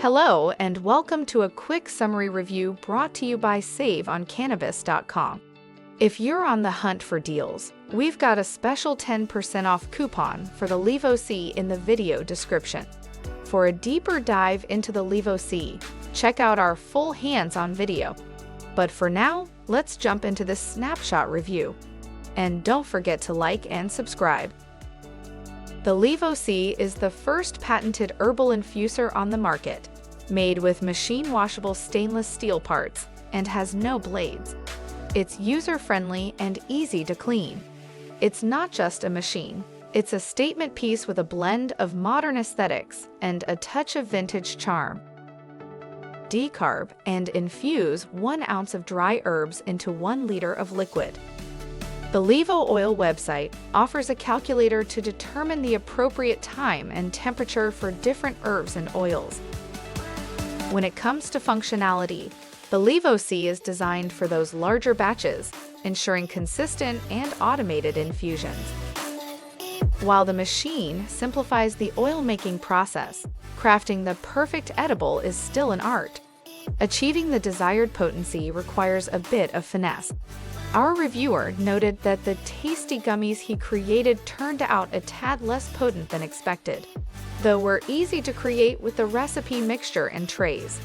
Hello, and welcome to a quick summary review brought to you by SaveOnCannabis.com. If you're on the hunt for deals, we've got a special 10% off coupon for the LEVO C in the video description. For a deeper dive into the LEVO C, check out our full hands-on video. But for now, let's jump into this snapshot review. And don't forget to like and subscribe. The LEVO C is the first patented herbal infuser on the market, made with machine-washable stainless steel parts and has no blades. It's user-friendly and easy to clean. It's not just a machine, it's a statement piece with a blend of modern aesthetics and a touch of vintage charm. Decarb and infuse 1 ounce of dry herbs into 1 liter of liquid. The LEVO Oil website offers a calculator to determine the appropriate time and temperature for different herbs and oils. When it comes to functionality, the LEVO C is designed for those larger batches, ensuring consistent and automated infusions. While the machine simplifies the oil-making process, crafting the perfect edible is still an art. Achieving the desired potency requires a bit of finesse. Our reviewer noted that the tasty gummies he created turned out a tad less potent than expected, though were easy to create with the recipe mixture and trays.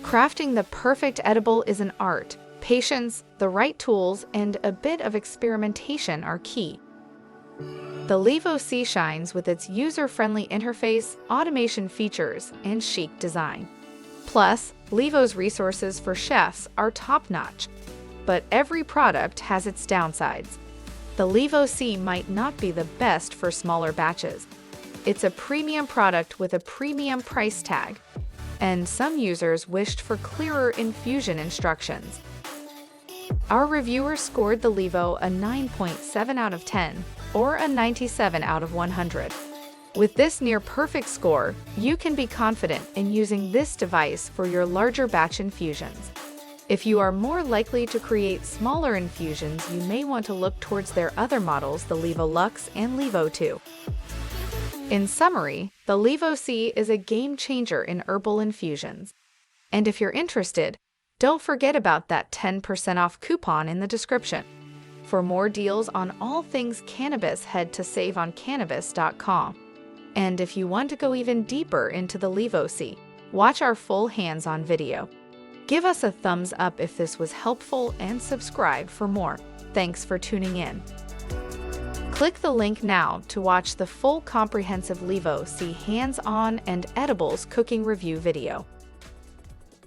Crafting the perfect edible is an art. Patience, the right tools, and a bit of experimentation are key. The LEVO C shines with its user-friendly interface, automation features, and chic design. Plus, LEVO's resources for chefs are top-notch. But every product has its downsides. The LEVO C might not be the best for smaller batches. It's a premium product with a premium price tag, and some users wished for clearer infusion instructions. Our reviewer scored the LEVO a 9.7 out of 10, or a 97 out of 100. With this near-perfect score, you can be confident in using this device for your larger batch infusions. If you are more likely to create smaller infusions, you may want to look towards their other models, the LEVO Luxe and LEVO 2. In summary, the LEVO C is a game-changer in herbal infusions. And if you're interested, don't forget about that 10% off coupon in the description. For more deals on all things cannabis, head to SaveOnCannabis.com. And if you want to go even deeper into the LEVO C, watch our full hands-on video. Give us a thumbs up if this was helpful and subscribe for more. Thanks for tuning in. Click the link now to watch the full comprehensive LEVO C hands-on and edibles cooking review video.